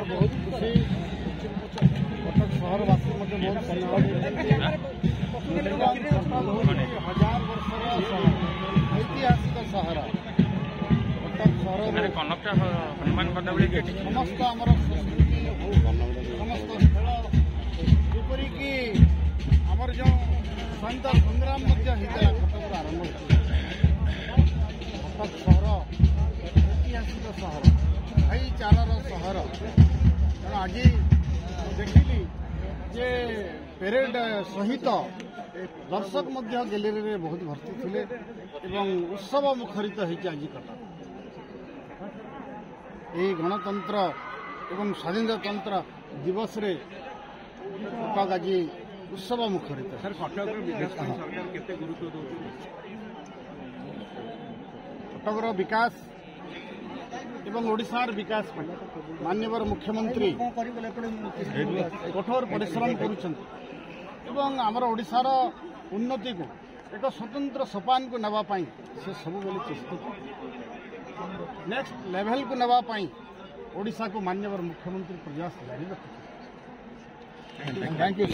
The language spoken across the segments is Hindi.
बहुत खुशी कटक सहरवासी बहुत हजार वर्ष ऐतिहासिक सहर कटक सहर समस्त आमर संस्कृति समस्त स्थल जेपरिक आमर जो स्वतंत्र संग्राम होता कटक आरंभ कटक सहर ऐतिहासिक सहर भाईचारार सहर तेणु आज देखिली जे पेरेड सहित दर्शक गैलेरी रे बहुत भर्ती थिले एवं उत्सव मुखरित होती आज कटक यही गणतंत्र एवं स्वाधीनता दिवस रे कटक आज उत्सव मुखरित सर कटक कटकर विकास एवं ओडिशार विकास माननीय मुख्यमंत्री कठोर परिश्रम करुछन्ति आमर ओडिशार उन्नति को एक स्वतंत्र सोपान को नापी से सब बेले चेष्टित नेक्स्ट लेवल को नापी ओडिशा को माननीय मुख्यमंत्री प्रयास जारी रखते। थैंक यू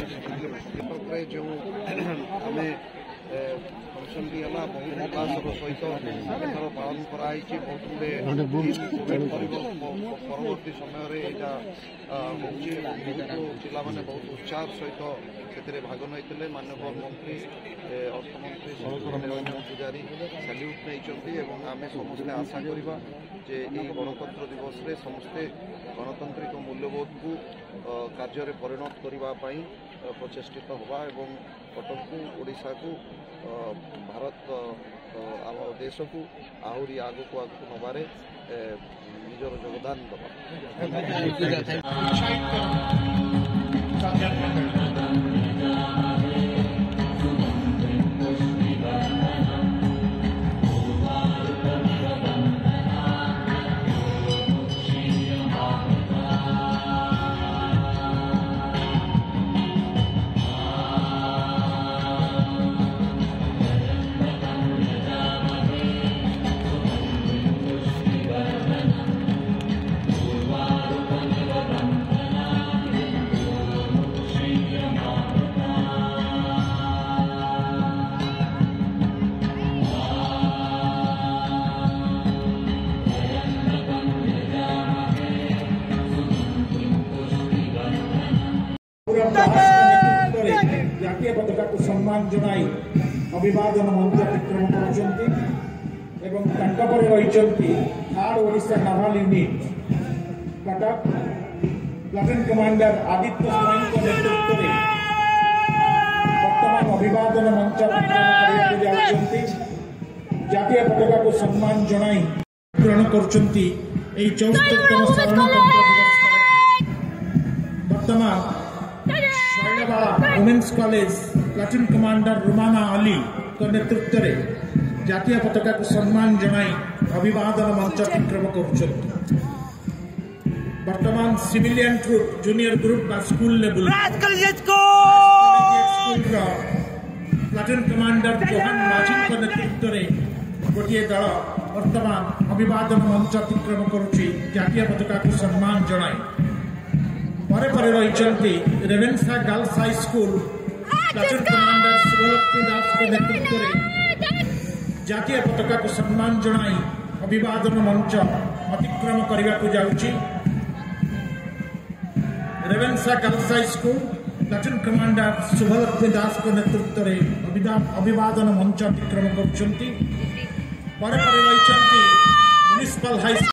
जो फंक्शन भी है बहुत उल्लास सहित पालन कराई बहुत परवर्ती समय पिला मैंने बहुत उत्साह सहित से भाग नहीं माननीय मंत्री अर्थमंत्री निरंजन पूजारी सैल्यूट नहीं आम समस्ते आशा करवा जे गणतंत्र दिवस रे समस्ते गणतांत्रिक मूल्यबोध को कार्य परिणत करने प्रचेषित हवा एवं कटक को ओडिशा को भारत आम देश को आहरी आगु को नबारे निजर योगदान जातीय पताका को सम्मान जनाई अभिवादन मंच अतिक्रम कर third Odisha naval unit Cuttack platoon commander Aditya Swain नेतृत्व में वर्तमान अभिवादन मंच अतिक्रम कर जातीय पताका को सम्मान जनाई ग्रहण कर 74तम साधारणतंत्र दिवस वर्तमान women's college platoon commander Rumana Ali को नेतृत्व में जातीय पताका को सम्मान जनाई अभिवादन मंच अतिक्रम कर वर्तमान civilian troop junior group school level platoon commander Johan Majhi को नेतृत्व में गोटे दल वर्तमान अभिवादन मंच अतिक्रम कर जातीय पताका को सम्मान जनाई रही Ravenshaw girls high school platoon commander Shubhalakshmi Das के नेतृत्व में जातीय पताका को सम्मान जनाई अभिवादन मंच अतिक्रम करने को जाऊँगी। Ravenshaw girls high school platoon commander Shubhalakshmi Das के नेतृत्व में अभिवादन मंच अतिक्रम कर म्युनिसिपल हाई